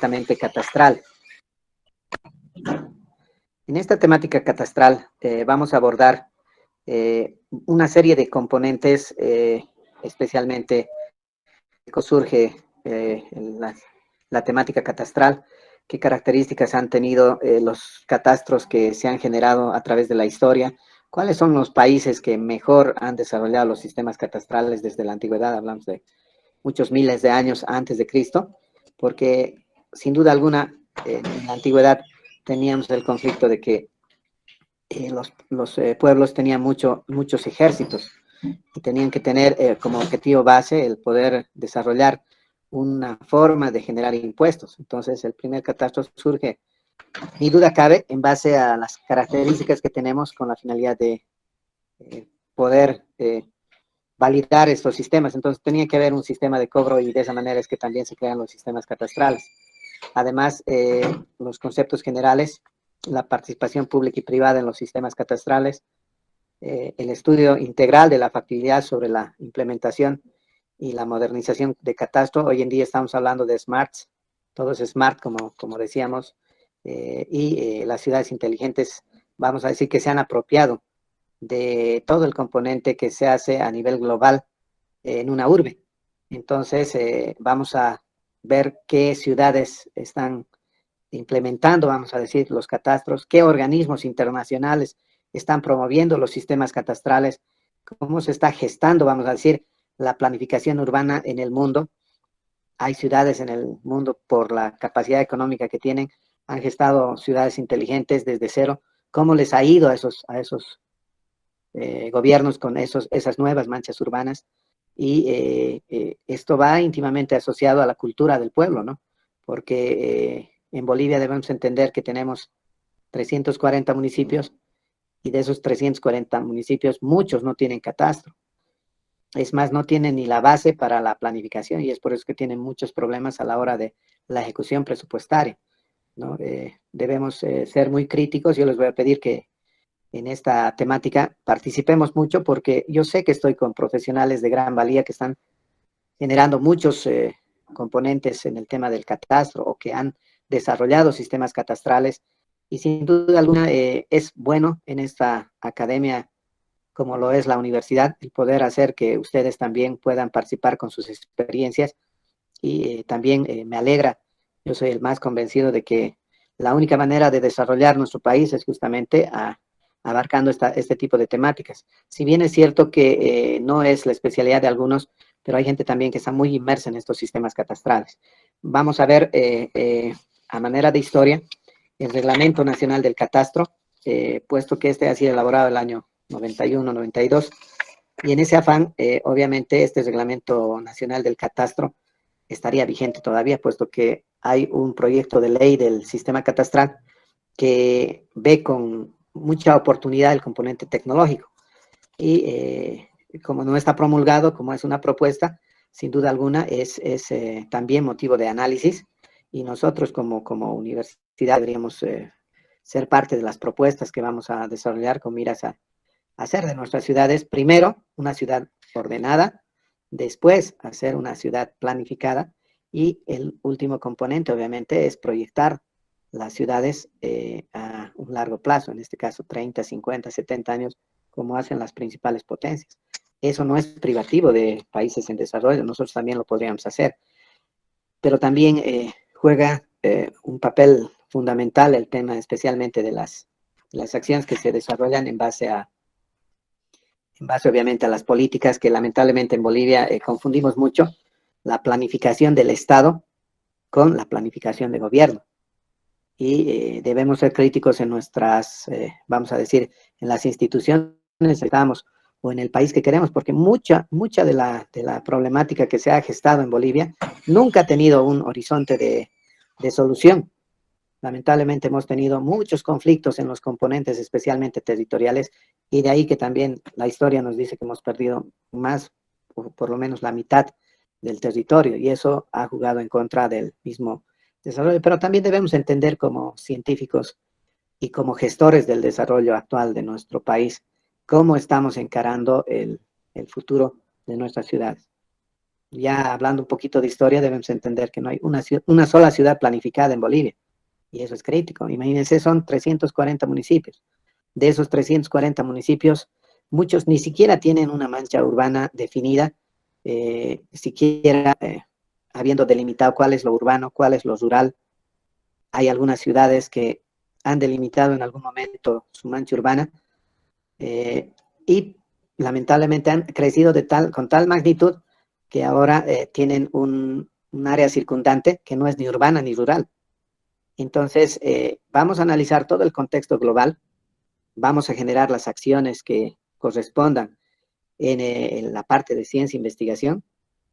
netamente catastral. En esta temática catastral vamos a abordar una serie de componentes, especialmente surge la temática catastral, qué características han tenido los catastros que se han generado a través de la historia, cuáles son los países que mejor han desarrollado los sistemas catastrales desde la antigüedad, hablamos de muchos miles de años antes de Cristo, porque sin duda alguna en la antigüedad teníamos el conflicto de que los pueblos tenían muchos ejércitos y tenían que tener como objetivo base el poder desarrollar una forma de generar impuestos. Entonces, el primer catastro surge, ni duda cabe, en base a las características que tenemos con la finalidad de poder validar estos sistemas. Entonces, tenía que haber un sistema de cobro y de esa manera es que también se crean los sistemas catastrales. Además, los conceptos generales, la participación pública y privada en los sistemas catastrales, el estudio integral de la factibilidad sobre la implementación y la modernización de catastro. Hoy en día estamos hablando de smarts, todo es smart, como decíamos, y las ciudades inteligentes, vamos a decir que se han apropiado de todo el componente que se hace a nivel global en una urbe. Entonces, vamos a ver qué ciudades están implementando, vamos a decir, los catastros, qué organismos internacionales están promoviendo los sistemas catastrales, cómo se está gestando, vamos a decir, la planificación urbana en el mundo. Hay ciudades en el mundo, por la capacidad económica que tienen, han gestado ciudades inteligentes desde cero. ¿Cómo les ha ido a esos gobiernos con esas nuevas manchas urbanas? Y esto va íntimamente asociado a la cultura del pueblo, ¿no? Porque en Bolivia debemos entender que tenemos 340 municipios y de esos 340 municipios, muchos no tienen catastro. Es más, no tienen ni la base para la planificación y es por eso que tienen muchos problemas a la hora de la ejecución presupuestaria, ¿no? Debemos ser muy críticos. Yo les voy a pedir que en esta temática participemos mucho porque yo sé que estoy con profesionales de gran valía que están generando muchos componentes en el tema del catastro o que han desarrollado sistemas catastrales y sin duda alguna es bueno en esta academia como lo es la universidad, el poder hacer que ustedes también puedan participar con sus experiencias y también me alegra, yo soy el más convencido de que la única manera de desarrollar nuestro país es justamente abarcando este tipo de temáticas. Si bien es cierto que no es la especialidad de algunos, pero hay gente también que está muy inmersa en estos sistemas catastrales. Vamos a ver a manera de historia el Reglamento Nacional del Catastro, puesto que este ha sido elaborado el año 91, 92, y en ese afán, obviamente, este Reglamento Nacional del Catastro estaría vigente todavía, puesto que hay un proyecto de ley del sistema catastral que ve con mucha oportunidad el componente tecnológico. Y como no está promulgado, como es una propuesta, sin duda alguna es también motivo de análisis y nosotros como universidad deberíamos ser parte de las propuestas que vamos a desarrollar con miras a hacer de nuestras ciudades, primero, una ciudad ordenada, después hacer una ciudad planificada y el último componente, obviamente, es proyectar las ciudades a un largo plazo, en este caso 30, 50, 70 años, como hacen las principales potencias. Eso no es privativo de países en desarrollo, nosotros también lo podríamos hacer, pero también juega un papel fundamental el tema especialmente de las acciones que se desarrollan en base obviamente a las políticas que lamentablemente en Bolivia confundimos mucho la planificación del Estado con la planificación de gobierno. Y debemos ser críticos en nuestras, vamos a decir, en las instituciones que estamos o en el país que queremos, porque mucha de la problemática que se ha gestado en Bolivia nunca ha tenido un horizonte de solución. Lamentablemente hemos tenido muchos conflictos en los componentes, especialmente territoriales, y de ahí que también la historia nos dice que hemos perdido más, por lo menos la mitad del territorio, y eso ha jugado en contra del mismo desarrollo. Pero también debemos entender como científicos y como gestores del desarrollo actual de nuestro país, cómo estamos encarando el futuro de nuestras ciudades. Ya hablando un poquito de historia, debemos entender que no hay una sola ciudad planificada en Bolivia, y eso es crítico. Imagínense, son 340 municipios. De esos 340 municipios, muchos ni siquiera tienen una mancha urbana definida, siquiera habiendo delimitado cuál es lo urbano, cuál es lo rural. Hay algunas ciudades que han delimitado en algún momento su mancha urbana, y lamentablemente han crecido con tal magnitud que ahora tienen un área circundante que no es ni urbana ni rural. Entonces, vamos a analizar todo el contexto global, vamos a generar las acciones que correspondan en la parte de ciencia e investigación,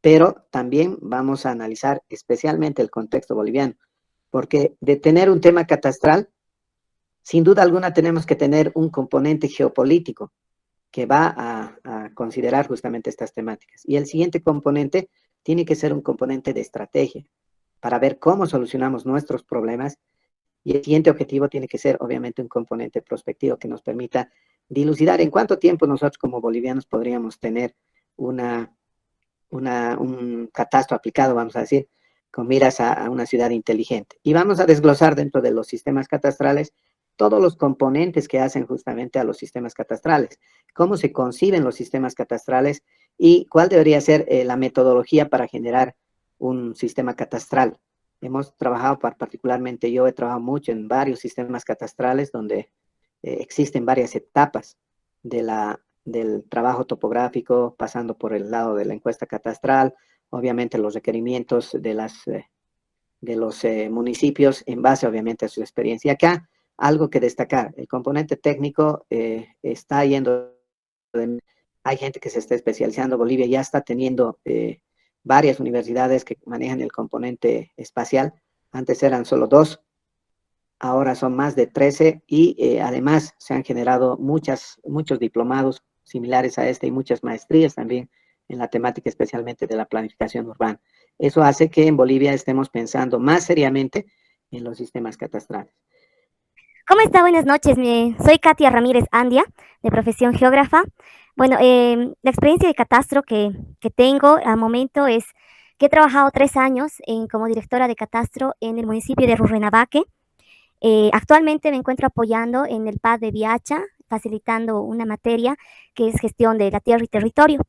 pero también vamos a analizar especialmente el contexto boliviano, porque de tener un tema catastral, sin duda alguna tenemos que tener un componente geopolítico que va a considerar justamente estas temáticas. Y el siguiente componente tiene que ser un componente de estrategia para ver cómo solucionamos nuestros problemas. Y el siguiente objetivo tiene que ser, obviamente, un componente prospectivo que nos permita dilucidar en cuánto tiempo nosotros como bolivianos podríamos tener un catastro aplicado, vamos a decir, con miras a una ciudad inteligente. Y vamos a desglosar dentro de los sistemas catastrales todos los componentes que hacen justamente a los sistemas catastrales, cómo se conciben los sistemas catastrales y cuál debería ser la metodología para generar un sistema catastral. Hemos trabajado, particularmente yo he trabajado mucho en varios sistemas catastrales donde existen varias etapas del trabajo topográfico, pasando por el lado de la encuesta catastral, obviamente los requerimientos de los municipios en base obviamente a su experiencia. Acá, algo que destacar, el componente técnico está yendo, hay gente que se está especializando, Bolivia ya está teniendo varias universidades que manejan el componente espacial, antes eran solo dos, ahora son más de 13 y además se han generado muchos diplomados similares a este y muchas maestrías también en la temática especialmente de la planificación urbana. Eso hace que en Bolivia estemos pensando más seriamente en los sistemas catastrales. ¿Cómo está? Buenas noches. Soy Katia Ramírez Andia, de profesión geógrafa. Bueno, la experiencia de catastro que tengo al momento es que he trabajado 3 años como directora de catastro en el municipio de Rurrenabaque. Actualmente me encuentro apoyando en el PAD de Viacha, facilitando una materia que es gestión de la tierra y territorio.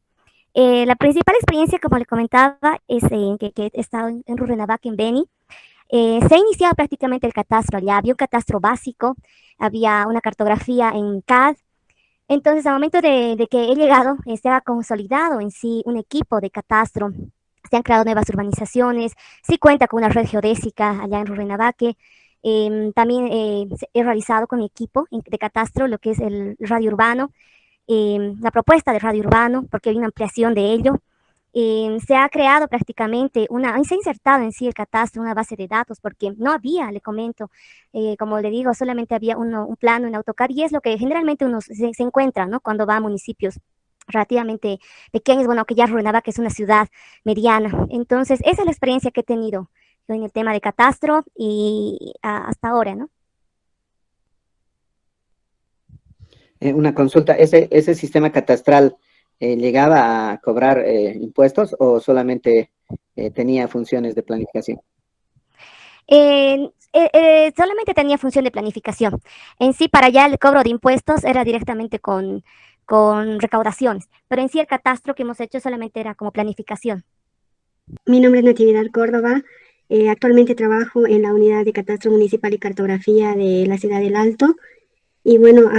La principal experiencia, como le comentaba, es que he estado en Rurrenabaque, en Beni. Se ha iniciado prácticamente el catastro allá, había un catastro básico, había una cartografía en CAD. Entonces, al momento de que he llegado, se ha consolidado en sí un equipo de catastro, se han creado nuevas urbanizaciones, sí cuenta con una red geodésica allá en Rurrenabaque. También he realizado con mi equipo de catastro lo que es el radio urbano, la propuesta de radio urbano, porque hay una ampliación de ello. Se ha creado prácticamente se ha insertado en sí el catastro, una base de datos, porque no había, le comento, como le digo, solamente había un plano en AutoCAD y es lo que generalmente uno se encuentra, ¿no? Cuando va a municipios relativamente pequeños, bueno, que ya Rurrenabaque que es una ciudad mediana. Entonces, esa es la experiencia que he tenido yo en el tema de catastro y hasta ahora, ¿no? Una consulta, ¿ese sistema catastral llegaba a cobrar impuestos o solamente tenía funciones de planificación? Solamente tenía función de planificación. En sí, para allá el cobro de impuestos era directamente con recaudaciones, pero en sí el catastro que hemos hecho solamente era como planificación. Mi nombre es Natividad Córdoba. Actualmente trabajo en la unidad de catastro municipal y cartografía de la ciudad del Alto. Y bueno,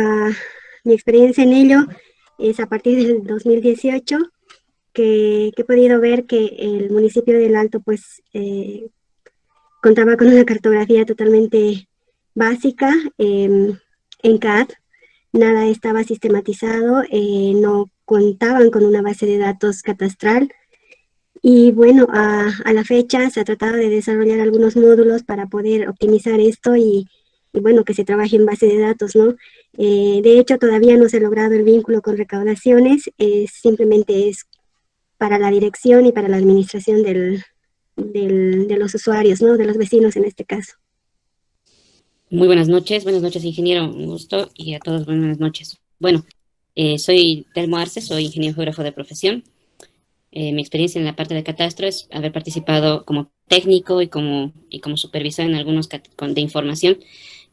mi experiencia en ello es a partir del 2018 que he podido ver que el municipio del Alto pues contaba con una cartografía totalmente básica en CAD. Nada estaba sistematizado, no contaban con una base de datos catastral. Y bueno, a la fecha se ha tratado de desarrollar algunos módulos para poder optimizar esto y bueno, que se trabaje en base de datos, ¿no? De hecho, todavía no se ha logrado el vínculo con recaudaciones, simplemente es para la dirección y para la administración de los usuarios, ¿no? De los vecinos en este caso. Muy buenas noches ingeniero, un gusto y a todos buenas noches. Bueno, soy Telmo Arce, soy ingeniero geógrafo de profesión. Mi experiencia en la parte de catastro es haber participado como técnico y como supervisor en algunos de información,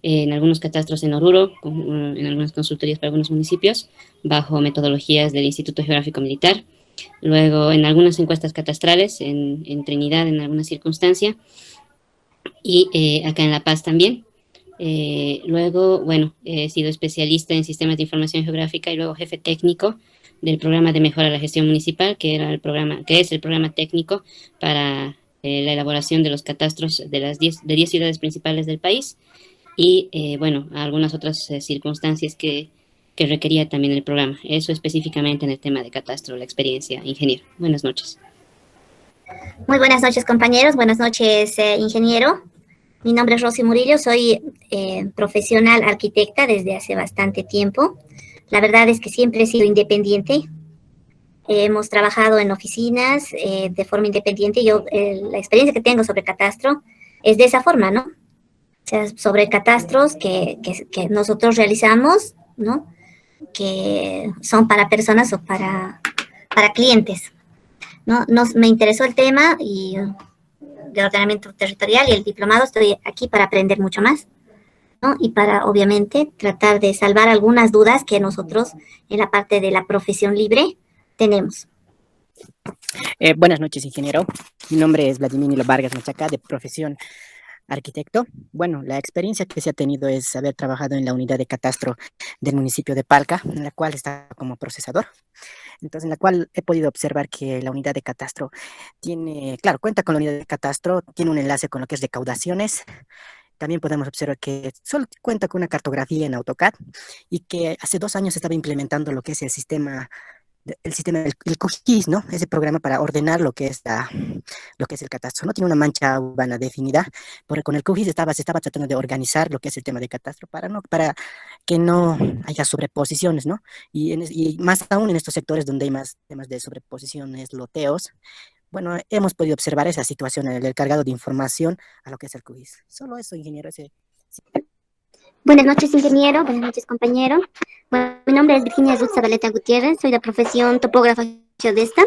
en algunos catastros en Oruro, en algunas consultorías para algunos municipios, bajo metodologías del Instituto Geográfico Militar. Luego en algunas encuestas catastrales, en Trinidad en alguna circunstancia, y acá en La Paz también. Luego, bueno, he sido especialista en sistemas de información geográfica y luego jefe técnico del programa de mejora de la gestión municipal, que es el programa técnico para la elaboración de los catastros de las 10 ciudades principales del país y, bueno, algunas otras circunstancias que requería también el programa. Eso específicamente en el tema de catastro, la experiencia, ingeniero. Buenas noches. Muy buenas noches, compañeros. Buenas noches, ingeniero. Mi nombre es Rosy Murillo, soy profesional arquitecta desde hace bastante tiempo. La verdad es que siempre he sido independiente. Hemos trabajado en oficinas de forma independiente. La experiencia que tengo sobre catastro es de esa forma, ¿no? O sea, sobre catastros que nosotros realizamos, ¿no? Que son para personas o para clientes, ¿no? Me interesó el tema y de ordenamiento territorial y el diplomado, estoy aquí para aprender mucho más, ¿no? Y para, obviamente, tratar de salvar algunas dudas que nosotros en la parte de la profesión libre tenemos. Buenas noches, ingeniero. Mi nombre es Vladimir Nilo Vargas Machaca, de profesión arquitecto. Bueno, la experiencia que se ha tenido es haber trabajado en la unidad de catastro del municipio de Palca, en la cual está como procesador. Entonces, en la cual he podido observar que la unidad de catastro tiene, claro, cuenta con la unidad de catastro, tiene un enlace con lo que es recaudaciones. También podemos observar que solo cuenta con una cartografía en AutoCAD y que hace 2 años se estaba implementando lo que es el sistema del QGIS, ¿no? Ese programa para ordenar lo que es lo que es el catastro. No tiene una mancha urbana definida, porque con el QGIS se estaba tratando de organizar lo que es el tema de catastro para que no haya sobreposiciones, ¿no? Y más aún en estos sectores donde hay más temas de sobreposiciones, loteos. Bueno, hemos podido observar esa situación en el cargado de información a lo que es el QGIS. Solo eso, ingeniero. Buenas noches, ingeniero. Buenas noches, compañero. Bueno, mi nombre es Virginia Ruth Zabaleta Gutiérrez. Soy de profesión topógrafa geodesta.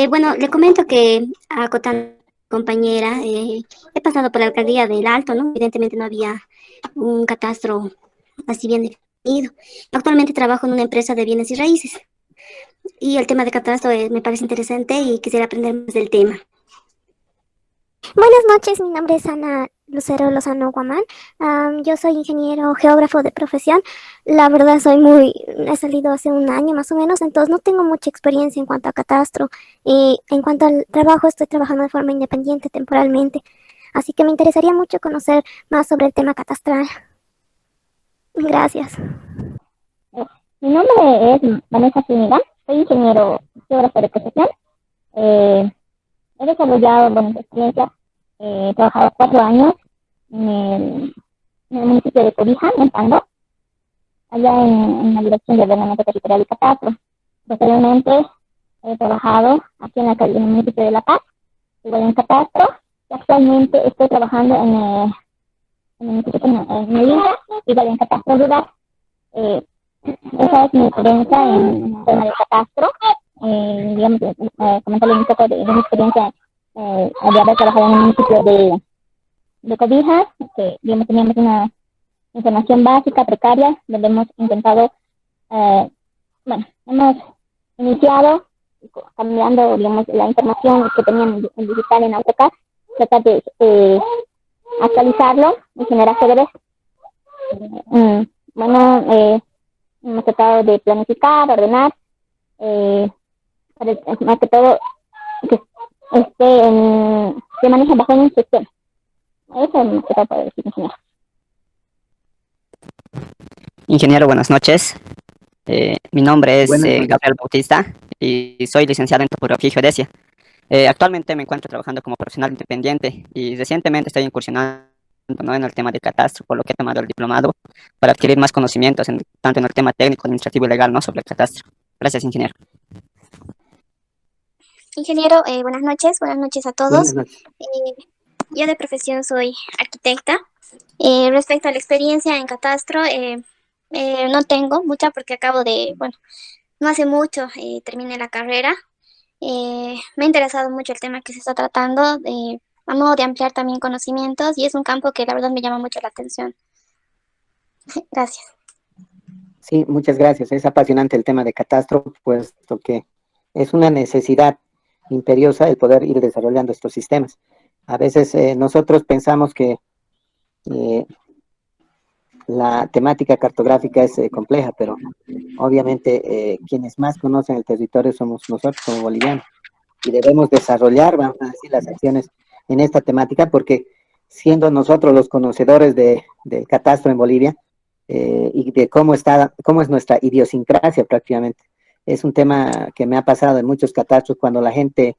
Bueno, le comento que, acotando compañera, he pasado por la alcaldía del Alto, ¿no? Evidentemente no había un catastro así bien definido. Actualmente trabajo en una empresa de bienes y raíces. Y el tema de catastro me parece interesante y quisiera aprender más del tema. Buenas noches, mi nombre es Ana Lucero Lozano Guamán. Yo soy ingeniero geógrafo de profesión. La verdad he salido hace un año más o menos, entonces no tengo mucha experiencia en cuanto a catastro. Y en cuanto al trabajo, estoy trabajando de forma independiente temporalmente. Así que me interesaría mucho conocer más sobre el tema catastral. Gracias. Mi nombre es Vanessa Zúñiga, soy ingeniero geógrafo de profesión. He desarrollado buenas experiencias. He trabajado 4 años en el municipio de Cobija, en Pando, allá en la dirección de ordenamiento territorial y catastro. Posteriormente he trabajado aquí en el municipio de La Paz, igual en catastro, y actualmente estoy trabajando en el municipio de Melinda, igual en catastro rural. Esa es mi experiencia en el tema de catastro. Digamos, comentarles un poco de mi experiencia de haber trabajado en el municipio de Cobijas, que digamos, teníamos una información básica, precaria, donde hemos intentado, hemos iniciado cambiando, digamos, la información que tenían en digital en AutoCAD, tratar de actualizarlo y generar CDBs. Hemos tratado de planificar, ordenar, más que todo que se maneja bajo un sistema. Eso es lo que puedo decir, ingeniero. Ingeniero, buenas noches. Mi nombre es Gabriel Bautista y soy licenciado en topografía y geodesia. Actualmente me encuentro trabajando como profesional independiente y recientemente estoy incursionando, ¿no?, en el tema de catastro, por lo que he tomado el diplomado para adquirir más conocimientos tanto en el tema técnico, administrativo y legal, ¿no?, sobre el catastro. Gracias, ingeniero. Ingeniero, buenas noches a todos. Buenas noches. Yo de profesión soy arquitecta. Respecto a la experiencia en catastro, no tengo mucha porque no hace mucho terminé la carrera Me ha interesado mucho el tema que se está tratando, a modo de ampliar también conocimientos, y es un campo que la verdad me llama mucho la atención. Gracias. Sí, muchas gracias. Es apasionante el tema de catastro, puesto que es una necesidad imperiosa el poder ir desarrollando estos sistemas. A veces nosotros pensamos que eh, la temática cartográfica es compleja, pero obviamente quienes más conocen el territorio somos nosotros como bolivianos y debemos desarrollar, vamos a decir, las acciones en esta temática porque siendo nosotros los conocedores del catastro en Bolivia y de cómo es nuestra idiosincrasia prácticamente. Es un tema que me ha pasado en muchos catastros cuando la gente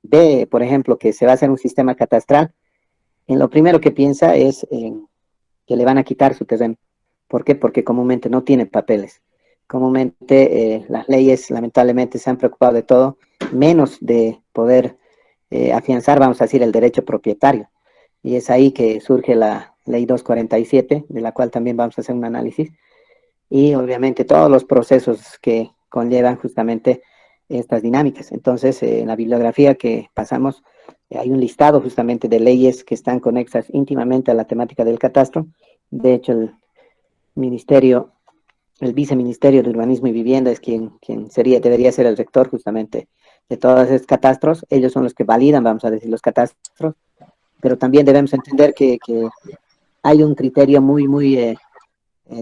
ve, por ejemplo, que se va a hacer un sistema catastral, en lo primero que piensa es en que le van a quitar su terreno. ¿Por qué? Porque comúnmente no tiene papeles. Comúnmente las leyes lamentablemente se han preocupado de todo, menos de poder afianzar, vamos a decir, el derecho propietario. Y es ahí que surge la ley 247, de la cual también vamos a hacer un análisis, y obviamente todos los procesos que conllevan justamente estas dinámicas. Entonces, en la bibliografía que pasamos, hay un listado justamente de leyes que están conexas íntimamente a la temática del catastro. De hecho, ministerio, el viceministerio de Urbanismo y Vivienda es quien debería ser el rector justamente de todos estos catastros. Ellos son los que validan, vamos a decir, los catastros, pero también debemos entender que hay un criterio muy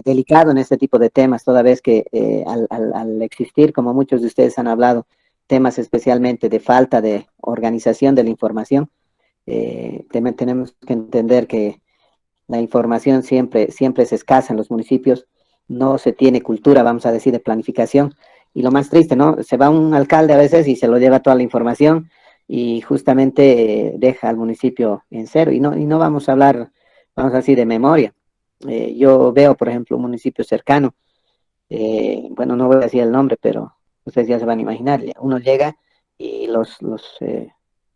delicado en este tipo de temas, toda vez que al existir, como muchos de ustedes han hablado, temas especialmente de falta de organización de la información, tenemos que entender que la información siempre es escasa en los municipios, no se tiene cultura, vamos a decir, de planificación, y lo más triste, ¿no? Se va un alcalde a veces y se lo lleva toda la información y justamente deja al municipio en cero, y no vamos a hablar, vamos a decir, de memoria. Yo veo, por ejemplo, un municipio cercano, bueno, no voy a decir el nombre, pero ustedes ya se van a imaginar, uno llega y los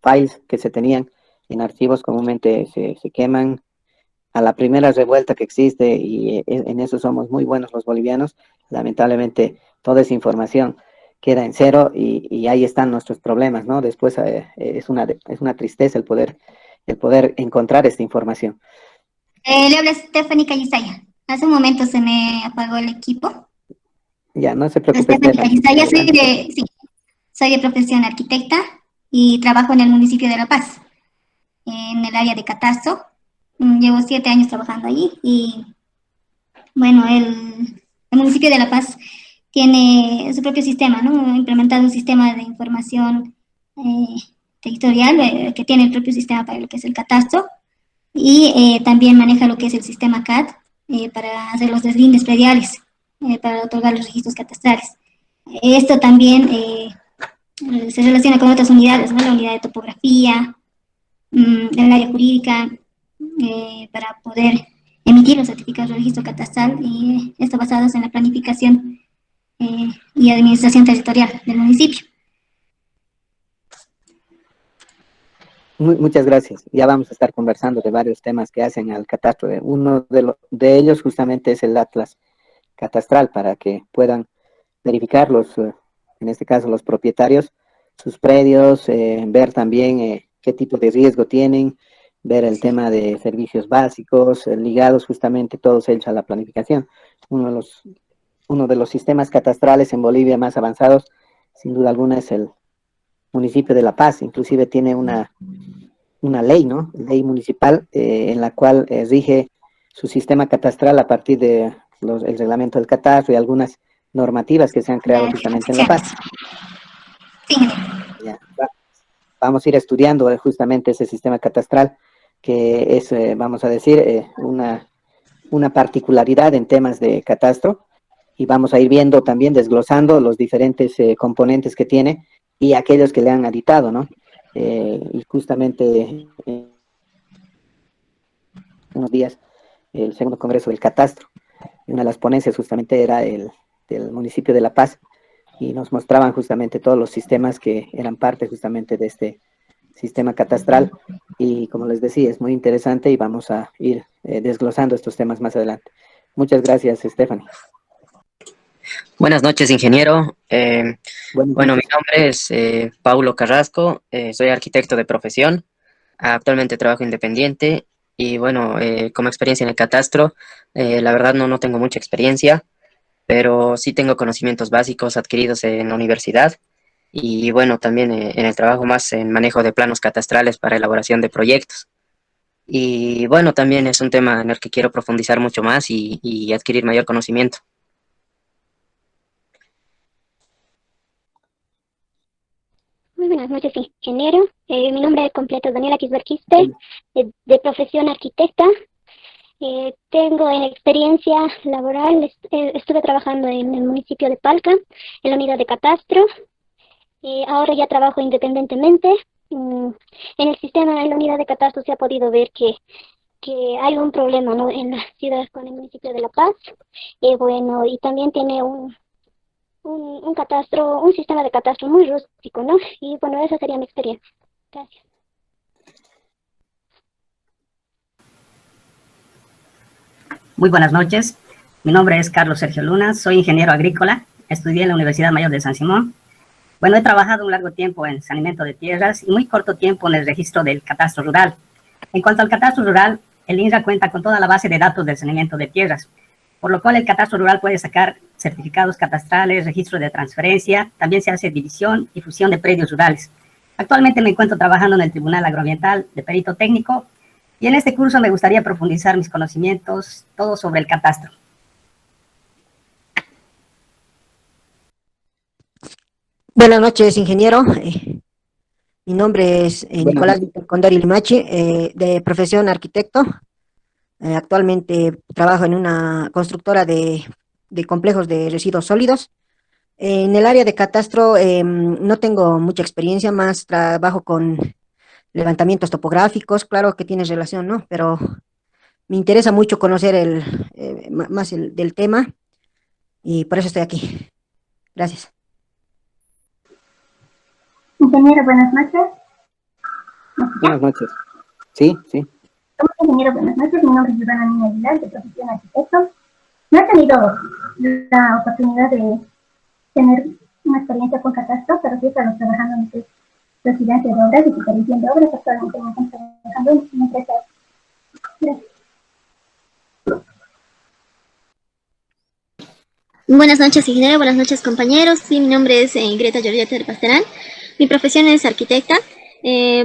files que se tenían en archivos comúnmente se queman a la primera revuelta que existe, y en eso somos muy buenos los bolivianos. Lamentablemente toda esa información queda en cero y ahí están nuestros problemas, ¿no? Después es una tristeza el poder encontrar esta información. Le habla Stephanie Callisaya. Hace un momento se me apagó el equipo. Ya, no se preocupe, Stephanie Callisaya, Stephanie. soy de profesión arquitecta y trabajo en el municipio de La Paz, en el área de catastro. Llevo 7 años trabajando allí y, bueno, el municipio de La Paz tiene su propio sistema, ¿no? Ha implementado un sistema de información territorial que tiene el propio sistema para lo que es el catastro y también maneja lo que es el sistema CAD para hacer los deslindes prediales, para otorgar los registros catastrales. Esto también se relaciona con otras unidades, ¿no? La unidad de topografía, el área jurídica, para poder emitir los certificados de registro catastral, y esto basados en la planificación y administración territorial del municipio. Muchas gracias. Ya vamos a estar conversando de varios temas que hacen al catastro. Uno de ellos justamente es el atlas catastral, para que puedan verificar en este caso los propietarios, sus predios, ver también qué tipo de riesgo tienen, ver el tema de servicios básicos, ligados justamente todos ellos a la planificación. Uno de los sistemas catastrales en Bolivia más avanzados, sin duda alguna, es el municipio de La Paz. Inclusive tiene una ley, ¿no? Ley municipal en la cual rige su sistema catastral a partir de el reglamento del catastro y algunas normativas que se han creado justamente en La Paz. Sí. Ya, vamos a ir estudiando justamente ese sistema catastral, que es, vamos a decir, una particularidad en temas de catastro, y vamos a ir viendo también, desglosando los diferentes componentes que tiene y aquellos que le han aditado, ¿no? Y justamente unos días, el segundo congreso del catastro, una de las ponencias justamente era del municipio de La Paz, y nos mostraban justamente todos los sistemas que eran parte justamente de este sistema catastral, y como les decía, es muy interesante y vamos a ir desglosando estos temas más adelante. Muchas gracias, Stephanie. Buenas noches, ingeniero. Buenas Bueno, mi noches. nombre es Paulo Carrasco, soy arquitecto de profesión, actualmente trabajo independiente y bueno, como experiencia en el catastro, la verdad no tengo mucha experiencia, pero sí tengo conocimientos básicos adquiridos en la universidad y bueno, también en el trabajo más en manejo de planos catastrales para elaboración de proyectos. Y bueno, también es un tema en el que quiero profundizar mucho más y adquirir mayor conocimiento. Muy buenas noches, ingeniero. Mi nombre completo es Daniela Quisberquiste, de profesión arquitecta. Tengo experiencia laboral, estuve trabajando en el municipio de Palca, en la unidad de catastro. Ahora ya trabajo independientemente. En el sistema, en la unidad de catastro se ha podido ver que hay un problema, ¿no?, en la ciudad con el municipio de La Paz. Bueno, y también tiene un catastro, un sistema de catastro muy rústico, ¿no? Y bueno, esa sería mi experiencia. Gracias. Muy buenas noches. Mi nombre es Carlos Sergio Luna, soy ingeniero agrícola, estudié en la Universidad Mayor de San Simón. Bueno, he trabajado un largo tiempo en saneamiento de tierras y muy corto tiempo en el registro del catastro rural. En cuanto al catastro rural, el INRA cuenta con toda la base de datos del saneamiento de tierras, por lo cual el catastro rural puede sacar certificados catastrales, registro de transferencia, también se hace división y fusión de predios rurales. Actualmente me encuentro trabajando en el Tribunal Agroambiental de Perito Técnico y en este curso me gustaría profundizar mis conocimientos, todo sobre el catastro. Buenas noches, ingeniero. Mi nombre es Buenas Nicolás noches. Víctor Condori Limachi, de profesión arquitecto. Actualmente trabajo en una constructora de complejos de residuos sólidos. En el área de catastro no tengo mucha experiencia, más trabajo con levantamientos topográficos, claro que tiene relación, ¿no? Pero me interesa mucho conocer más del tema y por eso estoy aquí. Gracias. Ingeniero, buenas noches. Buenas noches. Sí, sí. Ingeniero, buenas noches. Mi nombre es Ivana Niña Aguilar, de profesión arquitecto. No he tenido la oportunidad de tener una experiencia con catastro, pero sí he estado trabajando en lo que es residencia de obras y supervisión de obras. Actualmente me encuentro trabajando en una empresa. Gracias. Buenas noches, ingeniero. Buenas noches, compañeros. Sí, mi nombre es Greta Georgette del Pasterán. Mi profesión es arquitecta.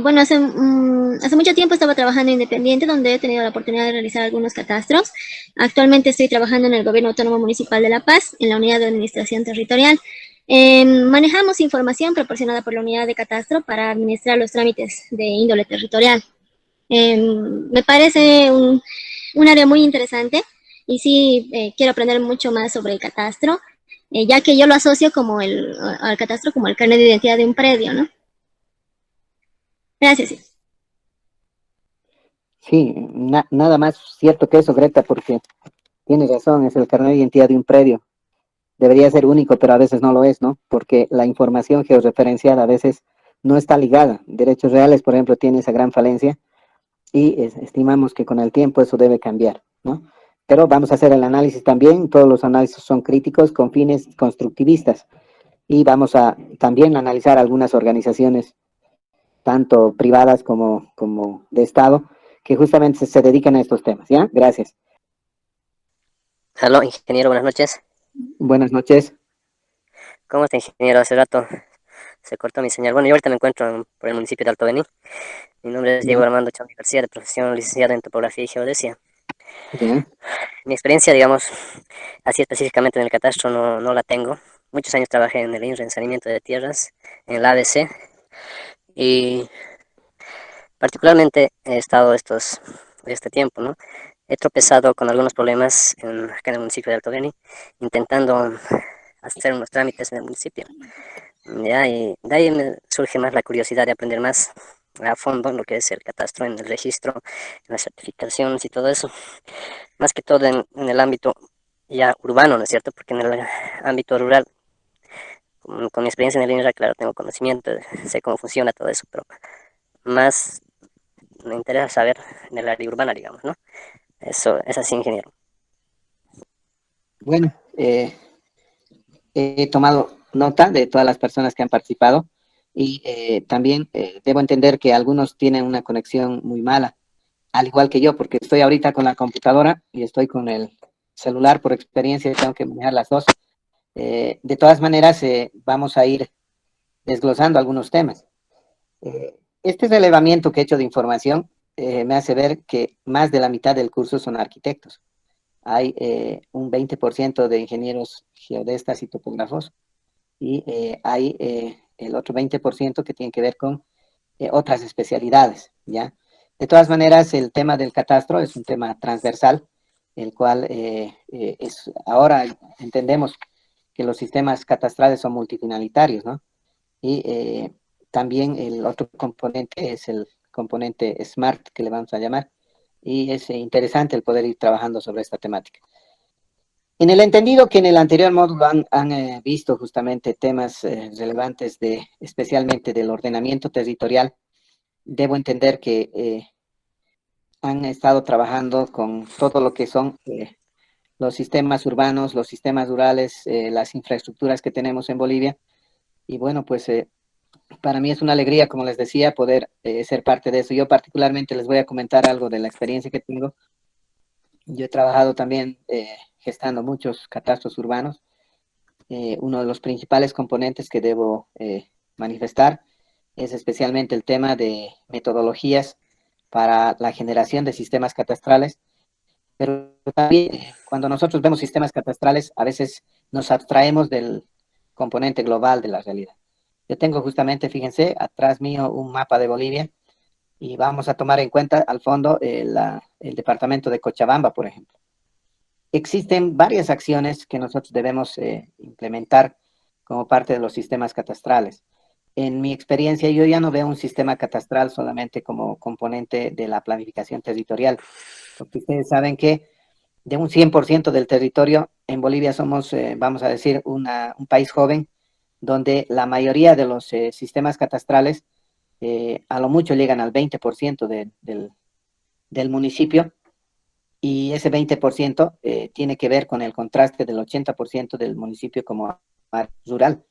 Bueno, hace mucho tiempo estaba trabajando independiente, donde he tenido la oportunidad de realizar algunos catastros. Actualmente estoy trabajando en el Gobierno Autónomo Municipal de La Paz, en la Unidad de Administración Territorial. Manejamos información proporcionada por la Unidad de Catastro para administrar los trámites de índole territorial. Me parece un área muy interesante y sí quiero aprender mucho más sobre el catastro, ya que yo lo asocio como al catastro como el carnet de identidad de un predio, ¿no? Gracias. Sí, nada más cierto que eso, Greta, porque tienes razón, es el carnet de identidad de un predio. Debería ser único, pero a veces no lo es, ¿no? Porque la información georreferenciada a veces no está ligada. Derechos reales, por ejemplo, tiene esa gran falencia y estimamos que con el tiempo eso debe cambiar, ¿no? Pero vamos a hacer el análisis también, todos los análisis son críticos con fines constructivistas y vamos a también analizar algunas organizaciones, tanto privadas como de Estado, que justamente se dedican a estos temas, ¿ya? Gracias. Aló, ingeniero, buenas noches. Buenas noches. ¿Cómo está, ingeniero? Hace rato se cortó mi señal. Bueno, yo ahorita me encuentro por el municipio de Alto Bení. Mi nombre es Diego Ya, Armando Chávez García, de profesión licenciado en topografía y geodesia. ya. Mi experiencia, digamos, así específicamente en el catastro no la tengo. Muchos años trabajé en el INRA en saneamiento de tierras, en la ABC, y particularmente he estado este tiempo, ¿no? He tropezado con algunos problemas acá en el municipio de Alto Bení, intentando hacer unos trámites en el municipio. Ya, y de ahí me surge más la curiosidad de aprender más a fondo en lo que es el catastro, en el registro, en las certificaciones y todo eso. Más que todo en el ámbito ya urbano, ¿no es cierto? Porque en el ámbito rural, con mi experiencia en el INRA, claro, tengo conocimiento, sé cómo funciona todo eso, pero más me interesa saber en el área urbana, digamos, ¿no? Eso es así, ingeniero. Bueno, he tomado nota de todas las personas que han participado y también debo entender que algunos tienen una conexión muy mala, al igual que yo, porque estoy ahorita con la computadora y estoy con el celular por experiencia, tengo que manejar las dos. De todas maneras, vamos a ir desglosando algunos temas. Este relevamiento que he hecho de información me hace ver que más de la mitad del curso son arquitectos. Hay un 20% de ingenieros geodestas y topógrafos y hay el otro 20% que tiene que ver con otras especialidades, ¿ya? De todas maneras, el tema del catastro es un tema transversal, el cual ahora entendemos que los sistemas catastrales son multifinalitarios, ¿no? Y también el otro componente es el componente SMART, que le vamos a llamar, y es interesante el poder ir trabajando sobre esta temática. En el entendido que en el anterior módulo han visto justamente temas relevantes especialmente del ordenamiento territorial, debo entender que han estado trabajando con todo lo que son los sistemas urbanos, los sistemas rurales, las infraestructuras que tenemos en Bolivia. Y bueno, pues para mí es una alegría, como les decía, poder ser parte de eso. Yo particularmente les voy a comentar algo de la experiencia que tengo. Yo he trabajado también gestando muchos catastros urbanos. Uno de los principales componentes que debo manifestar es especialmente el tema de metodologías para la generación de sistemas catastrales, pero también cuando nosotros vemos sistemas catastrales, a veces nos abstraemos del componente global de la realidad. Yo tengo justamente, fíjense, atrás mío un mapa de Bolivia y vamos a tomar en cuenta al fondo el departamento de Cochabamba, por ejemplo. Existen varias acciones que nosotros debemos implementar como parte de los sistemas catastrales. En mi experiencia, yo ya no veo un sistema catastral solamente como componente de la planificación territorial, porque ustedes saben que de un 100% del territorio, en Bolivia somos, vamos a decir, un país joven, donde la mayoría de los sistemas catastrales a lo mucho llegan al 20% del municipio, y ese 20% tiene que ver con el contraste del 80% del municipio como área rural.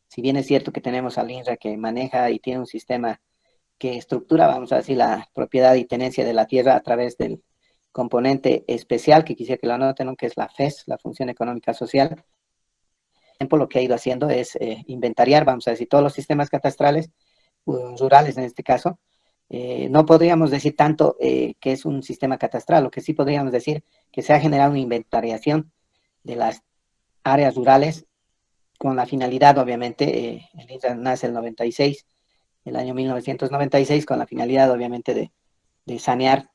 Si bien es cierto que tenemos al INRA que maneja y tiene un sistema que estructura, vamos a decir, la propiedad y tenencia de la tierra a través del componente especial, que quisiera que lo anoten, ¿no? Que es la FES, la Función Económica Social. Lo que ha ido haciendo es inventariar, vamos a decir, todos los sistemas catastrales, rurales en este caso. No podríamos decir tanto que es un sistema catastral, lo que sí podríamos decir que se ha generado una inventariación de las áreas rurales con la finalidad, obviamente, el INRA nace el 96, el año 1996, con la finalidad, obviamente, de sanear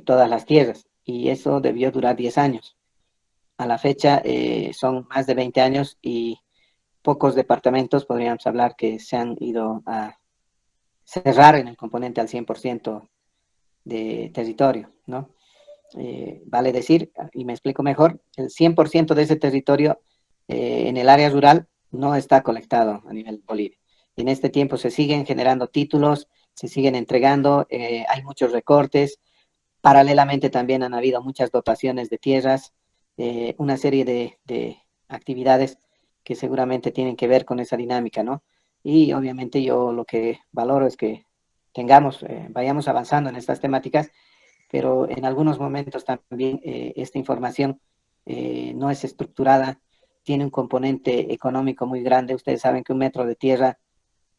todas las tierras, y eso debió durar 10 años. A la fecha son más de 20 años y pocos departamentos podríamos hablar que se han ido a cerrar en el componente al 100% de territorio, ¿no? Vale decir, y me explico mejor, el 100% de ese territorio en el área rural no está colectado a nivel Bolivia. Y en este tiempo se siguen generando títulos, se siguen entregando, hay muchos recortes. Paralelamente también han habido muchas dotaciones de tierras, una serie de actividades que seguramente tienen que ver con esa dinámica, ¿no? Y obviamente yo lo que valoro es que vayamos avanzando en estas temáticas, pero en algunos momentos también esta información no es estructurada, tiene un componente económico muy grande. Ustedes saben que un metro de tierra,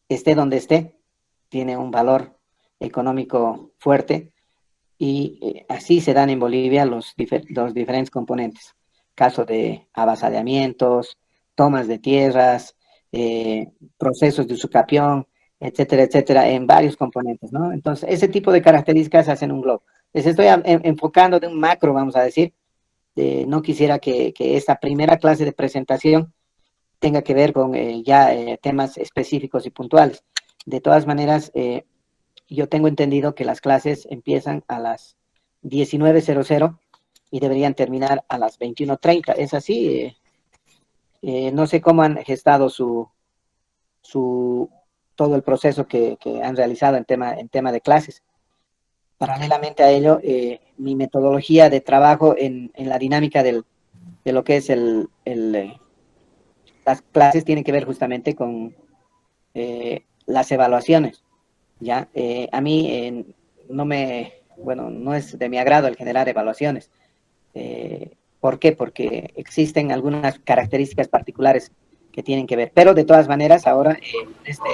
esté donde esté, tiene un valor económico fuerte, y así se dan en Bolivia los diferentes componentes. Caso de avasallamientos, tomas de tierras, procesos de usucapión, etcétera, etcétera, en varios componentes, ¿no? Entonces, ese tipo de características hacen un globo. Les estoy enfocando de un macro, vamos a decir. No quisiera que esta primera clase de presentación tenga que ver con temas específicos y puntuales. De todas maneras, yo tengo entendido que las clases empiezan a las 19:00 y deberían terminar a las 21:30. ¿Es así? No sé cómo han gestado todo el proceso que han realizado en tema de clases. Paralelamente a ello, mi metodología de trabajo en la dinámica de lo que es la las clases tienen que ver justamente con las evaluaciones, ¿ya? A mí no es de mi agrado el generar evaluaciones. ¿Por qué? Porque existen algunas características particulares que tienen que ver. Pero de todas maneras, ahora este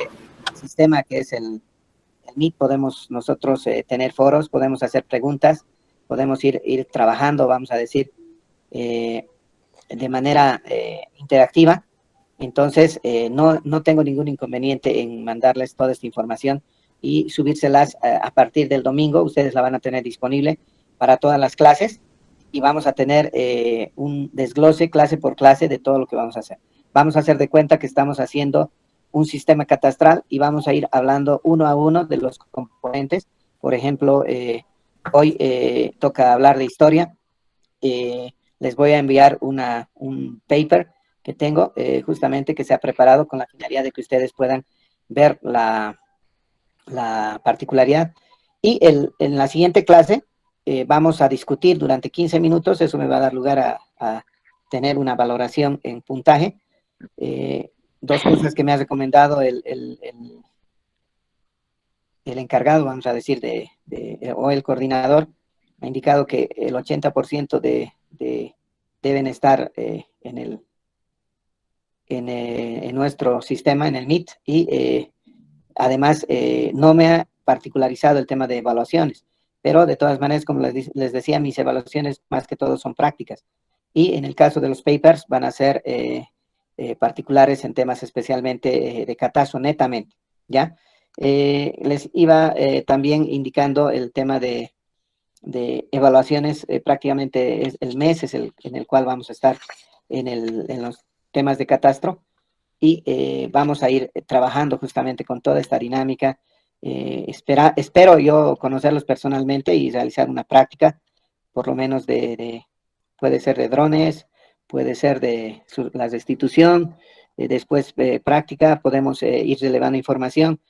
sistema que es el Meet, podemos nosotros tener foros, podemos hacer preguntas, podemos ir trabajando, vamos a decir, de manera interactiva. Entonces, no tengo ningún inconveniente en mandarles toda esta información y subírselas a partir del domingo. Ustedes la van a tener disponible para todas las clases y vamos a tener un desglose clase por clase de todo lo que vamos a hacer. Vamos a hacer de cuenta que estamos haciendo un sistema catastral y vamos a ir hablando uno a uno de los componentes. Por ejemplo, hoy toca hablar de historia. Les voy a enviar un paper que tengo justamente que se ha preparado con la finalidad de que ustedes puedan ver la particularidad. Y en la siguiente clase vamos a discutir durante 15 minutos, eso me va a dar lugar a tener una valoración en puntaje. Dos cosas que me ha recomendado el encargado, vamos a decir, o el coordinador, me ha indicado que el 80% deben estar en nuestro sistema, en el Meet, y además no me ha particularizado el tema de evaluaciones, pero de todas maneras, como les decía, mis evaluaciones más que todo son prácticas, y en el caso de los papers van a ser particulares en temas especialmente de catastro netamente, ¿ya? Les iba también indicando el tema de evaluaciones, prácticamente el mes es en el cual vamos a estar en los temas de catastro y vamos a ir trabajando justamente con toda esta dinámica. Espero yo conocerlos personalmente y realizar una práctica, por lo menos puede ser de drones, puede ser de la restitución, después práctica, podemos ir relevando información.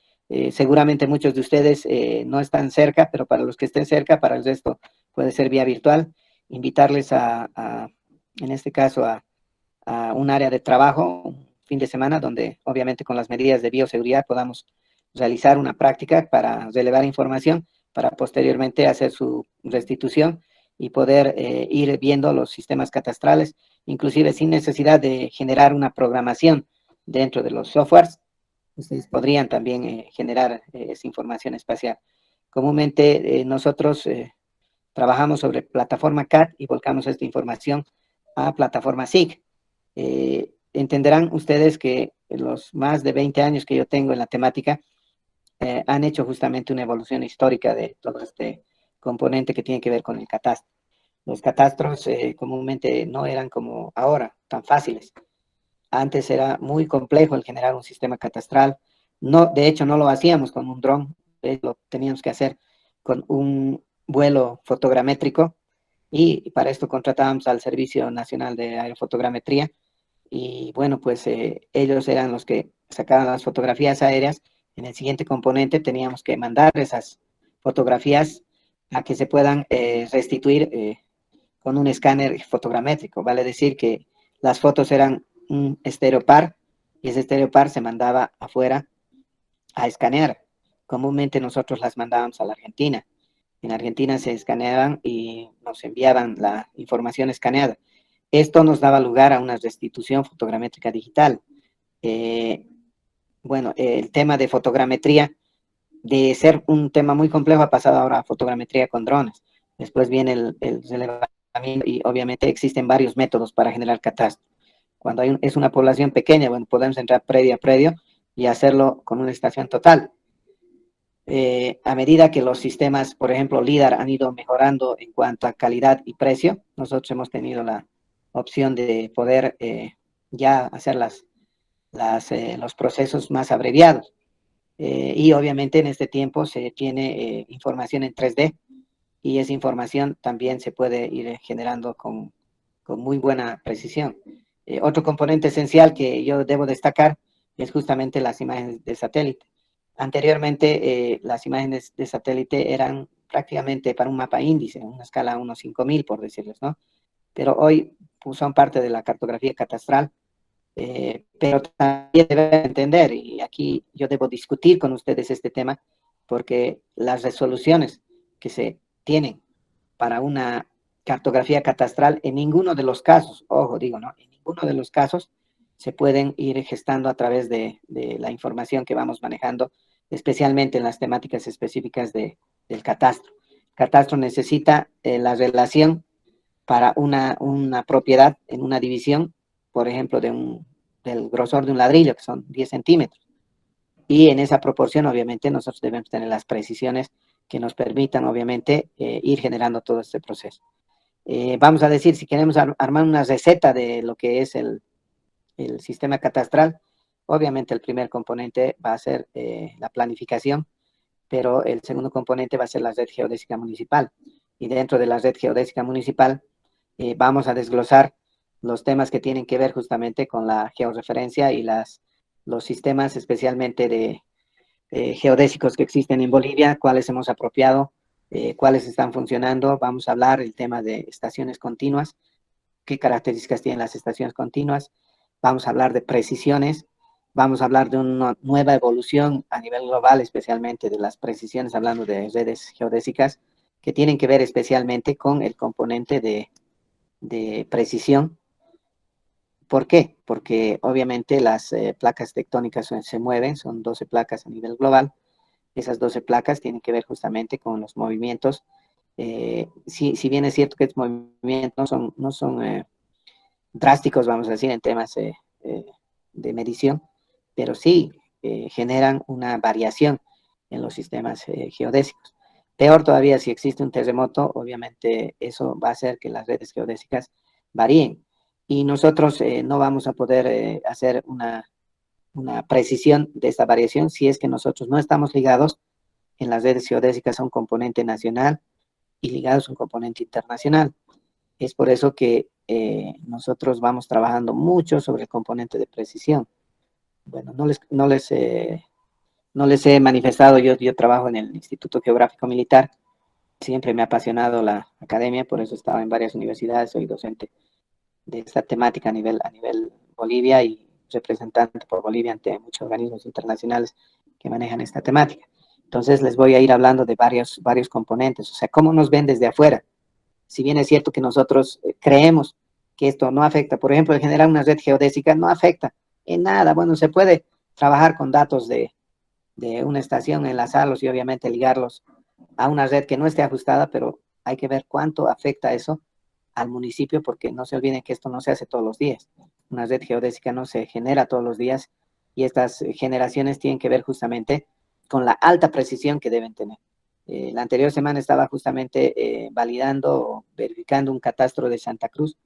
Seguramente muchos de ustedes no están cerca, pero para los que estén cerca, para el resto puede ser vía virtual. Invitarles en este caso, a un área de trabajo, un fin de semana, donde obviamente con las medidas de bioseguridad podamos realizar una práctica para relevar información, para posteriormente hacer su restitución y poder ir viendo los sistemas catastrales, inclusive sin necesidad de generar una programación dentro de los softwares. Ustedes podrían también generar esa información espacial. Comúnmente nosotros trabajamos sobre plataforma CAD y volcamos esta información a plataforma SIG. Entenderán ustedes que los más de 20 años que yo tengo en la temática han hecho justamente una evolución histórica de todo este componente que tiene que ver con el catastro. Los catastros comúnmente no eran como ahora, tan fáciles. Antes era muy complejo el generar un sistema catastral. De hecho, no lo hacíamos con un dron, lo teníamos que hacer con un vuelo fotogramétrico y para esto contratábamos al Servicio Nacional de Aerofotogrametría y bueno, pues ellos eran los que sacaban las fotografías aéreas. En el siguiente componente teníamos que mandar esas fotografías a que se puedan restituir con un escáner fotogramétrico. Vale decir que las fotos eran un estereopar y ese estereopar se mandaba afuera a escanear. Comúnmente nosotros las mandábamos a la Argentina. En Argentina se escaneaban y nos enviaban la información escaneada. Esto nos daba lugar a una restitución fotogramétrica digital. Bueno, el tema de fotogrametría, de ser un tema muy complejo, ha pasado ahora a fotogrametría con drones. Después viene el relevamiento y obviamente existen varios métodos para generar catastro. Cuando es una población pequeña, bueno, podemos entrar predio a predio y hacerlo con una estación total. A medida que los sistemas, por ejemplo, LIDAR, han ido mejorando en cuanto a calidad y precio, nosotros hemos tenido la opción de poder ya hacer los procesos más abreviados. Y obviamente en este tiempo se tiene información en 3D y esa información también se puede ir generando con muy buena precisión. Otro componente esencial que yo debo destacar es justamente las imágenes de satélite. Anteriormente las imágenes de satélite eran prácticamente para un mapa índice, una escala 1:5000 por decirles, ¿no? Pero hoy pues, son parte de la cartografía catastral pero también deben entender, y aquí yo debo discutir con ustedes este tema, porque las resoluciones que se tienen para una cartografía catastral, en ninguno de los casos, ojo, digo, ¿no? En ninguno de los casos se pueden ir gestando a través de la información que vamos manejando, especialmente en las temáticas específicas del catastro. El catastro necesita la relación para una propiedad en una división, por ejemplo, del grosor de un ladrillo, que son 10 centímetros. Y en esa proporción, obviamente, nosotros debemos tener las precisiones que nos permitan, obviamente, ir generando todo este proceso. Vamos a decir, si queremos armar una receta de lo que es el sistema catastral, obviamente el primer componente va a ser la planificación, pero el segundo componente va a ser la red geodésica municipal. Y dentro de la red geodésica municipal vamos a desglosar los temas que tienen que ver justamente con la georreferencia y los sistemas especialmente de geodésicos que existen en Bolivia, cuáles hemos apropiado, cuáles están funcionando. Vamos a hablar del tema de estaciones continuas, qué características tienen las estaciones continuas. Vamos a hablar de precisiones, vamos a hablar de una nueva evolución a nivel global, especialmente de las precisiones, hablando de redes geodésicas, que tienen que ver especialmente con el componente de precisión. ¿Por qué? Porque obviamente las placas tectónicas se mueven, son 12 placas a nivel global. Esas 12 placas tienen que ver justamente con los movimientos. Si bien es cierto que estos movimientos no son drásticos, vamos a decir, en temas de medición, pero sí generan una variación en los sistemas geodésicos. Peor todavía, si existe un terremoto, obviamente eso va a hacer que las redes geodésicas varíen. Y nosotros no vamos a poder hacer una precisión de esta variación si es que nosotros no estamos ligados en las redes geodésicas a un componente nacional y ligados a un componente internacional. Es por eso que nosotros vamos trabajando mucho sobre el componente de precisión. Bueno, no les he manifestado, yo trabajo en el Instituto Geográfico Militar, siempre me ha apasionado la academia, por eso estaba en varias universidades, soy docente de esta temática a nivel Bolivia y representante por Bolivia ante muchos organismos internacionales que manejan esta temática. Entonces les voy a ir hablando de varios componentes, o sea, cómo nos ven desde afuera. Si bien es cierto que nosotros creemos que esto no afecta, por ejemplo, el generar una red geodésica no afecta en nada. Bueno, se puede trabajar con datos de una estación, enlazarlos y obviamente ligarlos a una red que no esté ajustada, pero hay que ver cuánto afecta eso al municipio, porque no se olviden que esto no se hace todos los días. Una red geodésica no se genera todos los días y estas generaciones tienen que ver justamente con la alta precisión que deben tener. La anterior semana estaba justamente validando o verificando un catastro de Santa Cruz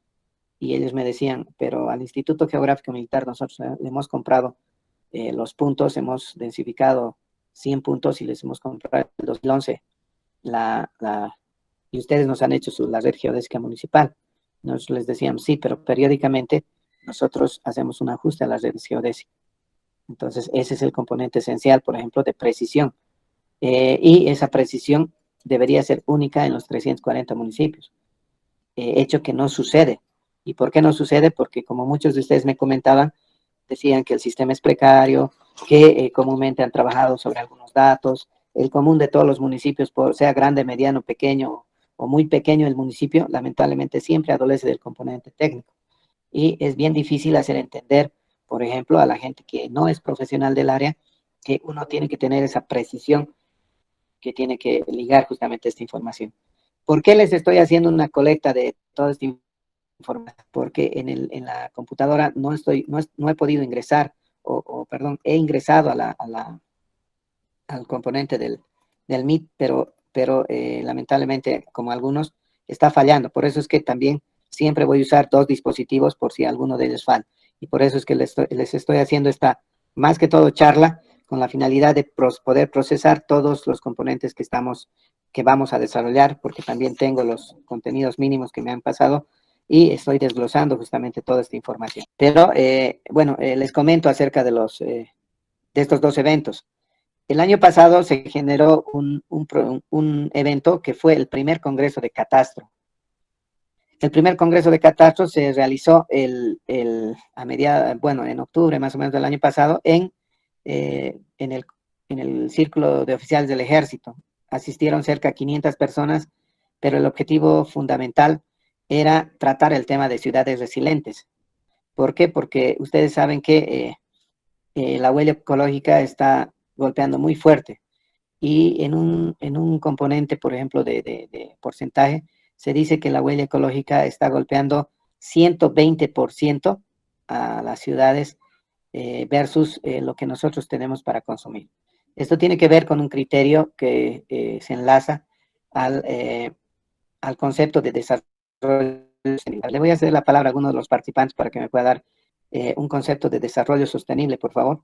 y ellos me decían, pero al Instituto Geográfico Militar nosotros le hemos comprado los puntos, hemos densificado 100 puntos y les hemos comprado el 2011 y ustedes nos han hecho la red geodésica municipal. Nosotros les decíamos, sí, pero periódicamente nosotros hacemos un ajuste a las redes geodésicas. Entonces, ese es el componente esencial, por ejemplo, de precisión. Y esa precisión debería ser única en los 340 municipios, hecho que no sucede. ¿Y por qué no sucede? Porque como muchos de ustedes me comentaban, decían que el sistema es precario, que comúnmente han trabajado sobre algunos datos, el común de todos los municipios, sea grande, mediano, pequeño o muy pequeño el municipio, lamentablemente siempre adolece del componente técnico. Y es bien difícil hacer entender, por ejemplo, a la gente que no es profesional del área, que uno tiene que tener esa precisión que tiene que ligar justamente esta información. ¿Por qué les estoy haciendo una colecta de toda esta información? Porque en la computadora no he podido ingresar, perdón, he ingresado al componente del Meet, pero lamentablemente, como algunos, está fallando. Por eso es que también siempre voy a usar 2 dispositivos por si alguno de ellos falla. Y por eso es que les estoy haciendo esta, más que todo, charla, con la finalidad de poder procesar todos los componentes que vamos a desarrollar, porque también tengo los contenidos mínimos que me han pasado y estoy desglosando justamente toda esta información. Pero, bueno, les comento acerca de estos 2 eventos. El año pasado se generó un evento que fue el primer congreso de catastro. el primer Congreso de Catastro se realizó en octubre más o menos del año pasado en el Círculo de Oficiales del Ejército. Asistieron cerca de 500 personas, pero el objetivo fundamental era tratar el tema de ciudades resilientes. ¿Por qué? Porque ustedes saben que la huella ecológica está golpeando muy fuerte y en un componente, por ejemplo, de porcentaje, se dice que la huella ecológica está golpeando 120% a las ciudades versus lo que nosotros tenemos para consumir. Esto tiene que ver con un criterio que se enlaza al concepto de desarrollo sostenible. Le voy a hacer la palabra a alguno de los participantes para que me pueda dar un concepto de desarrollo sostenible, por favor.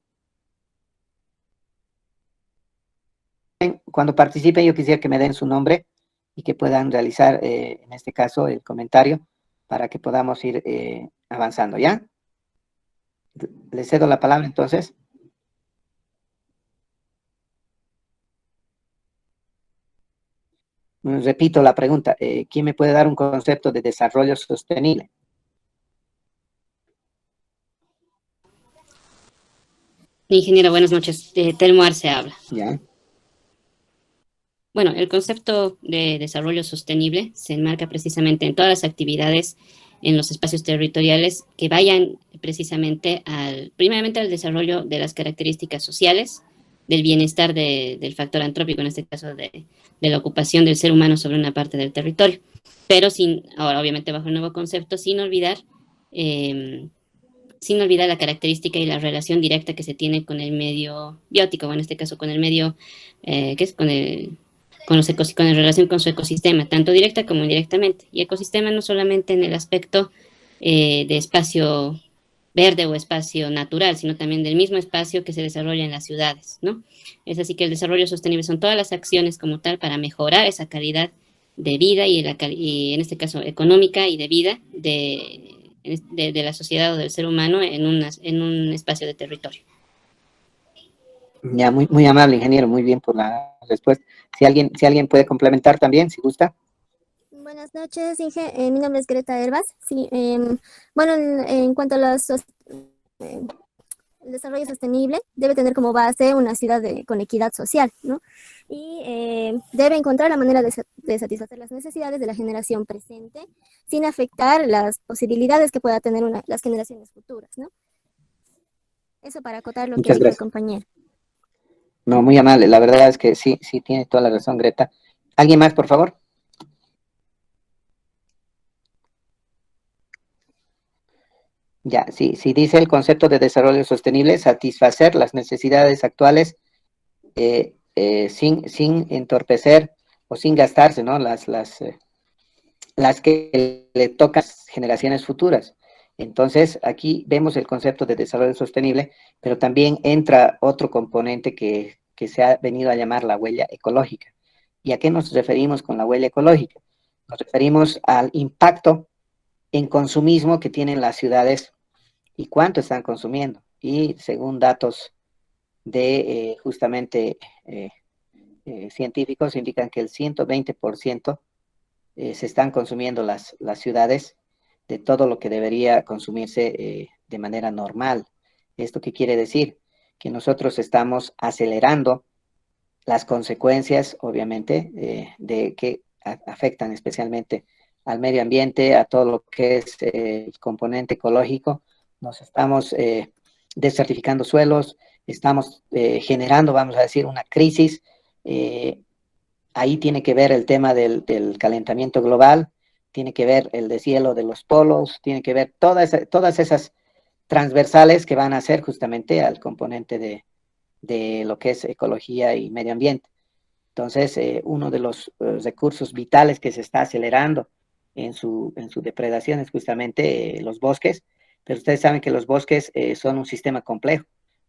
Cuando participen, yo quisiera que me den su nombre y que puedan realizar, en este caso, el comentario para que podamos ir avanzando, ¿ya? Le cedo la palabra, entonces. Repito la pregunta, ¿quién me puede dar un concepto de desarrollo sostenible? Ingeniero, buenas noches. Telmo Arce habla. Ya. Bueno, el concepto de desarrollo sostenible se enmarca precisamente en todas las actividades en los espacios territoriales que vayan precisamente primeramente al desarrollo de las características sociales, del bienestar del factor antrópico, en este caso de la ocupación del ser humano sobre una parte del territorio, pero ahora obviamente bajo el nuevo concepto, sin olvidar la característica y la relación directa que se tiene con el medio biótico, o en este caso con el medio, con relación con su ecosistema, tanto directa como indirectamente. Y ecosistema no solamente en el aspecto de espacio verde o espacio natural, sino también del mismo espacio que se desarrolla en las ciudades, ¿no? Es así que el desarrollo sostenible son todas las acciones como tal para mejorar esa calidad de vida y en este caso económica y de vida de la sociedad o del ser humano en un espacio de territorio. Ya, muy amable, ingeniero, muy bien por la respuesta. Si alguien puede complementar también, si gusta. Buenas noches, Inge. Mi nombre es Greta Herbas. Sí, bueno, en cuanto a el desarrollo sostenible, debe tener como base una ciudad con equidad social, ¿no? Y debe encontrar la manera de satisfacer las necesidades de la generación presente sin afectar las posibilidades que pueda tener las generaciones futuras, ¿no? Eso para acotar lo que dijo el compañero. No, muy amable. La verdad es que sí tiene toda la razón, Greta. ¿Alguien más, por favor? Ya, sí dice el concepto de desarrollo sostenible, satisfacer las necesidades actuales sin entorpecer o sin gastarse, ¿no? Las que le tocan a generaciones futuras. Entonces, aquí vemos el concepto de desarrollo sostenible, pero también entra otro componente que se ha venido a llamar la huella ecológica. ¿Y a qué nos referimos con la huella ecológica? Nos referimos al impacto en consumismo que tienen las ciudades y cuánto están consumiendo. Y según datos de justamente científicos, indican que el 120% se están consumiendo las ciudades de todo lo que debería consumirse de manera normal. ¿Esto qué quiere decir? Que nosotros estamos acelerando las consecuencias, obviamente, de que afectan especialmente al medio ambiente, a todo lo que es el componente ecológico. Nos estamos desertificando suelos, estamos generando, vamos a decir, una crisis. Ahí tiene que ver el tema del calentamiento global, tiene que ver el deshielo de los polos, tiene que ver todas esas transversales que van a ser justamente al componente de lo que es ecología y medio ambiente. Entonces, uno de los recursos vitales que se está acelerando en su depredación es justamente los bosques, pero ustedes saben que los bosques son un sistema complejo,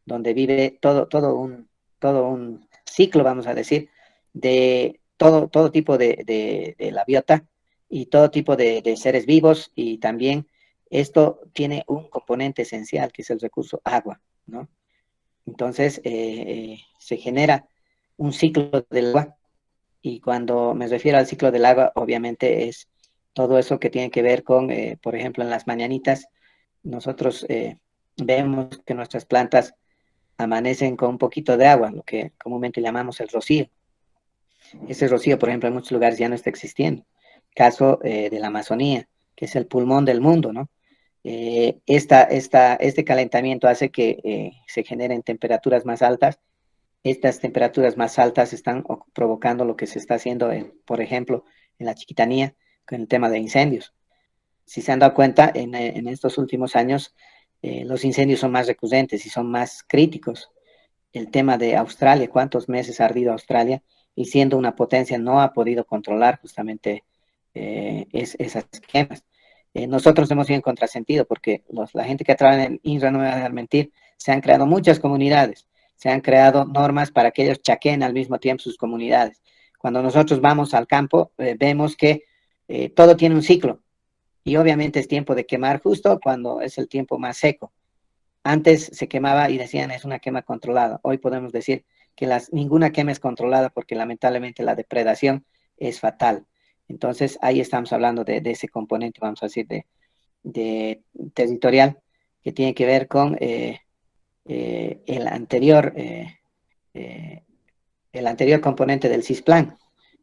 donde vive todo un ciclo, vamos a decir, de todo tipo de la biota y todo tipo de seres vivos, y también esto tiene un componente esencial que es el recurso agua, ¿no? Entonces se genera un ciclo del agua, y cuando me refiero al ciclo del agua, obviamente es todo eso que tiene que ver con, por ejemplo, en las mañanitas, nosotros vemos que nuestras plantas amanecen con un poquito de agua, lo que comúnmente llamamos el rocío. Ese rocío, por ejemplo, en muchos lugares ya no está existiendo. Caso de la Amazonía, que es el pulmón del mundo, ¿no? Este calentamiento hace que se generen temperaturas más altas. Estas temperaturas más altas están provocando lo que se está haciendo, por ejemplo, en la Chiquitanía, con el tema de incendios. Si se han dado cuenta, en estos últimos años, los incendios son más recurrentes y son más críticos. El tema de Australia, cuántos meses ha ardido Australia, y siendo una potencia no ha podido controlar justamente esas quemas. Nosotros hemos ido en contrasentido porque la gente que trabaja en el INRA, no me va a dejar mentir, se han creado muchas comunidades, se han creado normas para que ellos chaqueen al mismo tiempo sus comunidades. Cuando nosotros vamos al campo, vemos que todo tiene un ciclo y obviamente es tiempo de quemar justo cuando es el tiempo más seco. Antes se quemaba y decían es una quema controlada. Hoy podemos decir que ninguna quema es controlada porque lamentablemente la depredación es fatal. Entonces ahí estamos hablando de ese componente, vamos a decir, de territorial, que tiene que ver con el anterior componente del CISPLAN.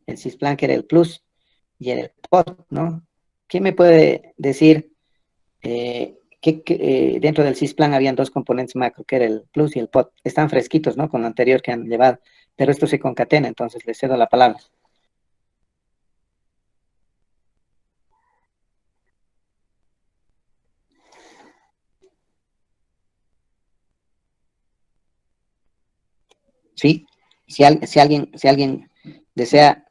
El CISPLAN que era el plus y era el POT, ¿no? ¿Quién me puede decir que dentro del CISPLAN habían dos componentes macro, que era el plus y el POT? Están fresquitos, ¿no? Con lo anterior que han llevado, pero esto se concatena, entonces les cedo la palabra. ¿Sí? Si alguien desea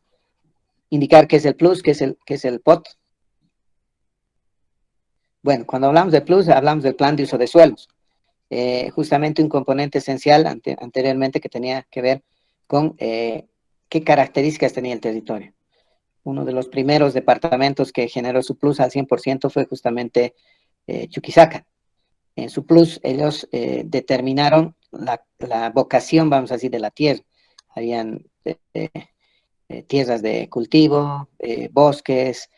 indicar qué es el plus, qué es el POT. Bueno, cuando hablamos de plus, hablamos del plan de uso de suelos. Justamente un componente esencial anteriormente que tenía que ver con qué características tenía el territorio. Uno de los primeros departamentos que generó su plus al 100% fue justamente Chuquisaca. En su plus, ellos determinaron la vocación, vamos a decir, de la tierra. Habían tierras de cultivo, bosques,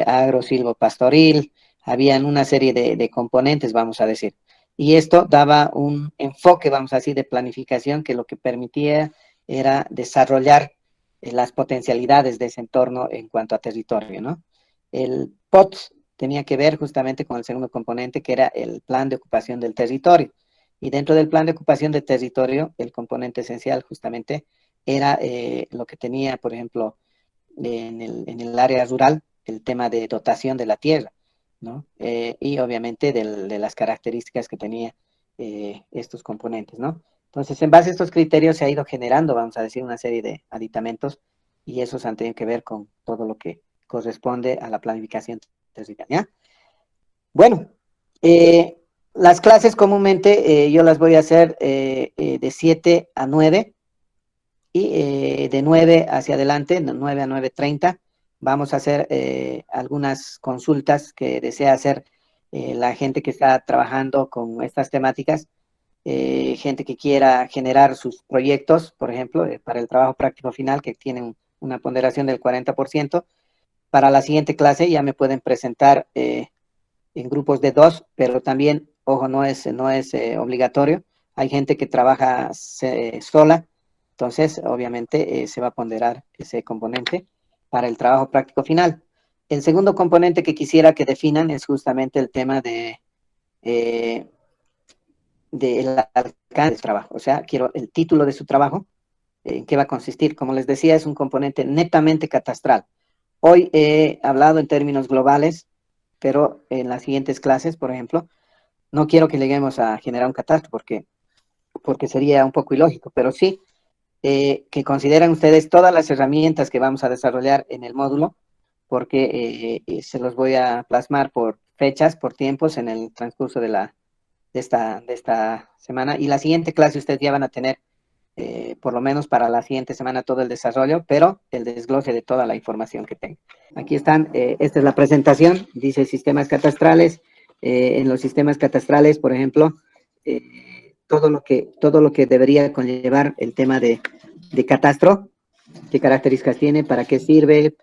agro, silvo, pastoril, habían una serie de componentes, vamos a decir. Y esto daba un enfoque, vamos a decir, de planificación que lo que permitía era desarrollar las potencialidades de ese entorno en cuanto a territorio, ¿no? El POT tenía que ver justamente con el segundo componente, que era el plan de ocupación del territorio. Y dentro del plan de ocupación del territorio, el componente esencial justamente era lo que tenía, por ejemplo, en el área rural, el tema de dotación de la tierra, ¿no? Y obviamente de las características que tenía estos componentes, ¿no? Entonces, en base a estos criterios se ha ido generando, vamos a decir, una serie de aditamentos y esos han tenido que ver con todo lo que corresponde a la planificación territorial. Bueno, las clases comúnmente yo las voy a hacer de 7 a 9 y de 9 hacia adelante, de 9 a 9:30, vamos a hacer algunas consultas que desea hacer la gente que está trabajando con estas temáticas, gente que quiera generar sus proyectos, por ejemplo, para el trabajo práctico final, que tienen una ponderación del 40%. Para la siguiente clase ya me pueden presentar en grupos de 2, pero también, ojo, no es obligatorio. Hay gente que trabaja sola, entonces obviamente se va a ponderar ese componente para el trabajo práctico final. El segundo componente que quisiera que definan es justamente el tema del alcance del trabajo. O sea, quiero el título de su trabajo, en qué va a consistir. Como les decía, es un componente netamente catastral. Hoy he hablado en términos globales, pero en las siguientes clases, por ejemplo, no quiero que lleguemos a generar un catastro porque sería un poco ilógico, pero sí que consideren ustedes todas las herramientas que vamos a desarrollar en el módulo, porque se los voy a plasmar por fechas, por tiempos en el transcurso de esta semana. Y la siguiente clase ustedes ya van a tener, por lo menos para la siguiente semana, todo el desarrollo, pero el desglose de toda la información que tengo. Aquí están, esta es la presentación, dice sistemas catastrales. En los sistemas catastrales, por ejemplo, todo lo que debería conllevar el tema de catastro, qué características tiene, para qué sirve,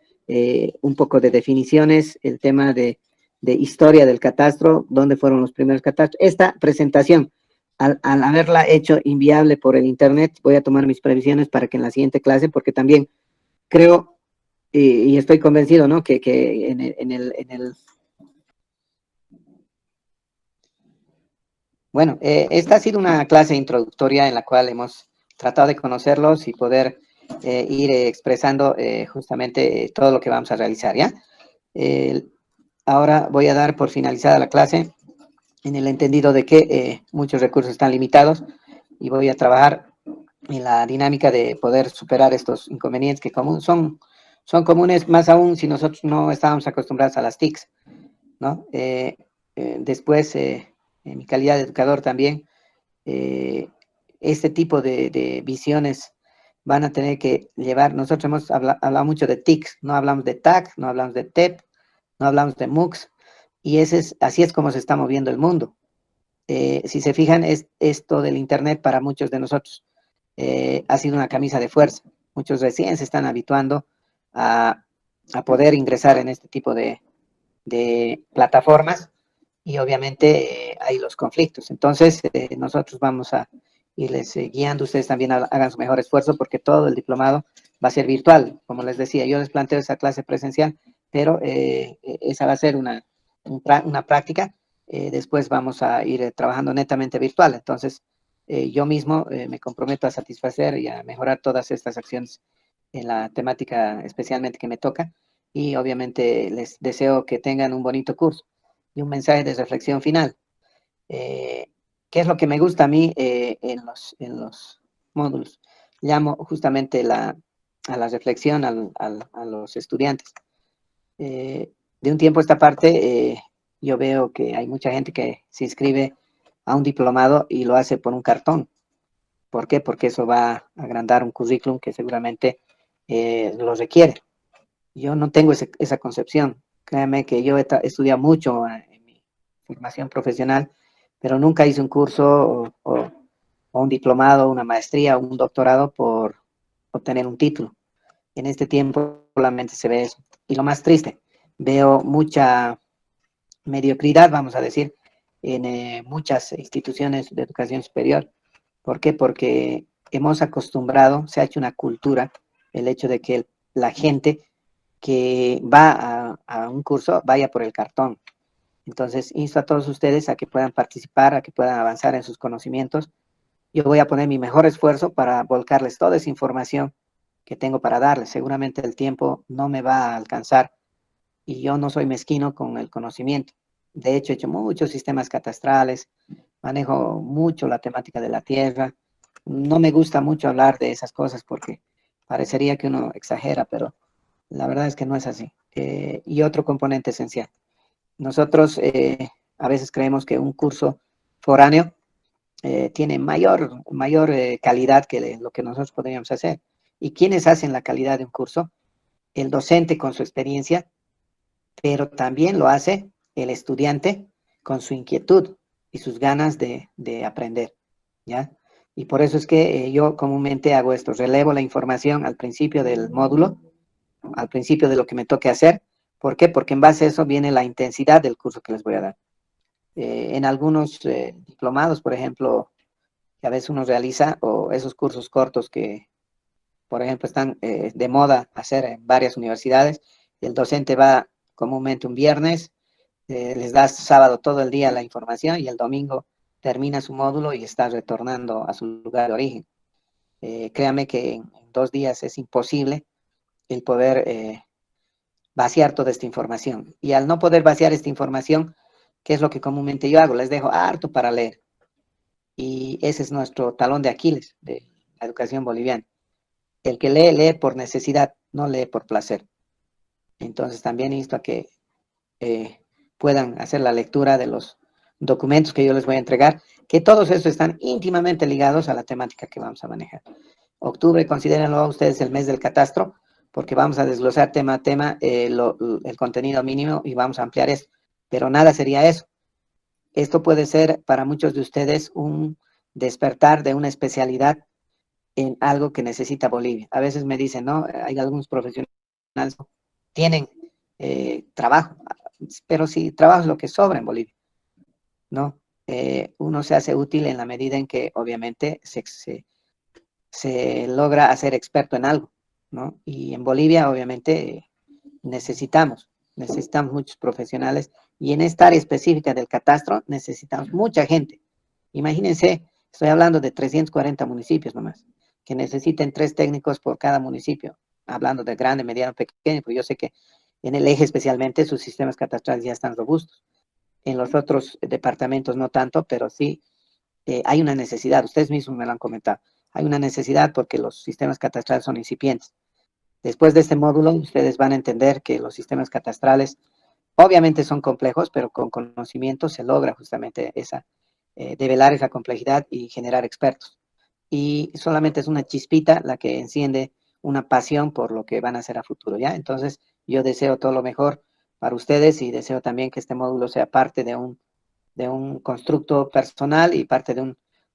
un poco de definiciones, el tema de historia del catastro, dónde fueron los primeros catastros. Esta presentación, al haberla hecho inviable por el internet, voy a tomar mis previsiones para que en la siguiente clase, porque también creo y estoy convencido, ¿no? Que Bueno, esta ha sido una clase introductoria en la cual hemos tratado de conocerlos y poder ir expresando justamente todo lo que vamos a realizar, ¿ya? Ahora voy a dar por finalizada la clase en el entendido de que muchos recursos están limitados y voy a trabajar en la dinámica de poder superar estos inconvenientes que son comunes, más aún si nosotros no estábamos acostumbrados a las TICs, ¿no? Después, en mi calidad de educador también, este tipo de visiones van a tener que llevar, nosotros hemos hablado mucho de TICs, no hablamos de TAC, no hablamos de TEP, no hablamos de MOOCs, y así es como se está moviendo el mundo. Si se fijan, esto del Internet para muchos de nosotros ha sido una camisa de fuerza. Muchos recién se están habituando a poder ingresar en este tipo de plataformas y obviamente hay los conflictos. Entonces, nosotros vamos a irles guiando. Ustedes también hagan su mejor esfuerzo porque todo el diplomado va a ser virtual. Como les decía, yo les planteo esa clase presencial, pero esa va a ser una práctica. Después vamos a ir trabajando netamente virtual. Entonces, yo mismo me comprometo a satisfacer y a mejorar todas estas acciones en la temática especialmente que me toca. Y obviamente les deseo que tengan un bonito curso y un mensaje de reflexión final. ¿Qué es lo que me gusta a mí en los módulos? Llamo justamente a la reflexión a los estudiantes. De un tiempo a esta parte, yo veo que hay mucha gente que se inscribe a un diplomado y lo hace por un cartón. ¿Por qué? Porque eso va a agrandar un currículum que seguramente lo requiere. Yo no tengo esa concepción. Créanme que yo he estudiado mucho en mi formación profesional, pero nunca hice un curso o un diplomado, una maestría o un doctorado por obtener un título. En este tiempo solamente se ve eso. Y lo más triste, veo mucha mediocridad, vamos a decir, en muchas instituciones de educación superior. ¿Por qué? Porque hemos acostumbrado, se ha hecho una cultura, el hecho de que la gente que va a un curso vaya por el cartón. Entonces, insto a todos ustedes a que puedan participar, a que puedan avanzar en sus conocimientos. Yo voy a poner mi mejor esfuerzo para volcarles toda esa información que tengo para darles. Seguramente el tiempo no me va a alcanzar y yo no soy mezquino con el conocimiento. De hecho, he hecho muchos sistemas catastrales, manejo mucho la temática de la tierra. No me gusta mucho hablar de esas cosas porque parecería que uno exagera, pero la verdad es que no es así. Y otro componente esencial. Nosotros a veces creemos que un curso foráneo tiene mayor calidad que lo que nosotros podríamos hacer. ¿Y quiénes hacen la calidad de un curso? El docente con su experiencia, pero también lo hace el estudiante con su inquietud y sus ganas de aprender, ¿ya? Y por eso es que yo comúnmente hago esto, relevo la información al principio del módulo, al principio de lo que me toque hacer. ¿Por qué? Porque en base a eso viene la intensidad del curso que les voy a dar. En algunos diplomados, por ejemplo, que a veces uno realiza, o esos cursos cortos que, por ejemplo, están de moda hacer en varias universidades, el docente va comúnmente un viernes, les da sábado todo el día la información y el domingo termina su módulo y está retornando a su lugar de origen. Créame que en 2 días es imposible el poder vaciar toda esta información. Y al no poder vaciar esta información, ¿qué es lo que comúnmente yo hago? Les dejo harto para leer. Y ese es nuestro talón de Aquiles de la educación boliviana. El que lee, lee por necesidad, no lee por placer. Entonces también insto a que puedan hacer la lectura de los documentos que yo les voy a entregar, que todos estos están íntimamente ligados a la temática que vamos a manejar. Octubre, considérenlo ustedes el mes del catastro, porque vamos a desglosar tema a tema el contenido mínimo y vamos a ampliar eso. Pero nada sería eso. Esto puede ser para muchos de ustedes un despertar de una especialidad en algo que necesita Bolivia. A veces me dicen, no, hay algunos profesionales tienen trabajo, pero si trabajo es lo que sobra en Bolivia, ¿no? Uno se hace útil en la medida en que obviamente se logra hacer experto en algo, ¿no? Y en Bolivia obviamente necesitamos muchos profesionales y en esta área específica del catastro necesitamos mucha gente. Imagínense, estoy hablando de 340 municipios nomás, que necesiten 3 técnicos por cada municipio, hablando de grande, mediano, pequeño, porque yo sé que en el eje especialmente sus sistemas catastrales ya están robustos. En los otros departamentos no tanto, pero sí hay una necesidad, ustedes mismos me lo han comentado, hay una necesidad porque los sistemas catastrales son incipientes. Después de este módulo, ustedes van a entender que los sistemas catastrales obviamente son complejos, pero con conocimiento se logra justamente develar esa complejidad y generar expertos. Y solamente es una chispita la que enciende una pasión por lo que van a hacer a futuro, ¿ya? Entonces, yo deseo todo lo mejor para ustedes y deseo también que este módulo sea parte de un constructo personal y parte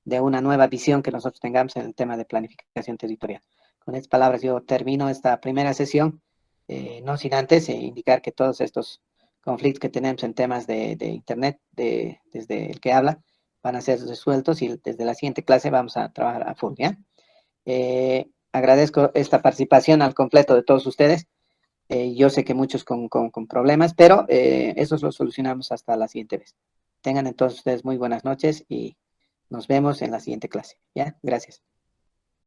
de una nueva visión que nosotros tengamos en el tema de planificación territorial. Con estas palabras yo termino esta primera sesión, no sin antes indicar que todos estos conflictos que tenemos en temas de Internet, desde el que habla, van a ser resueltos y desde la siguiente clase vamos a trabajar a full, ¿ya? Agradezco esta participación al completo de todos ustedes. Yo sé que muchos con problemas, pero eso lo solucionamos hasta la siguiente vez. Tengan entonces ustedes muy buenas noches y nos vemos en la siguiente clase, ¿ya? Gracias.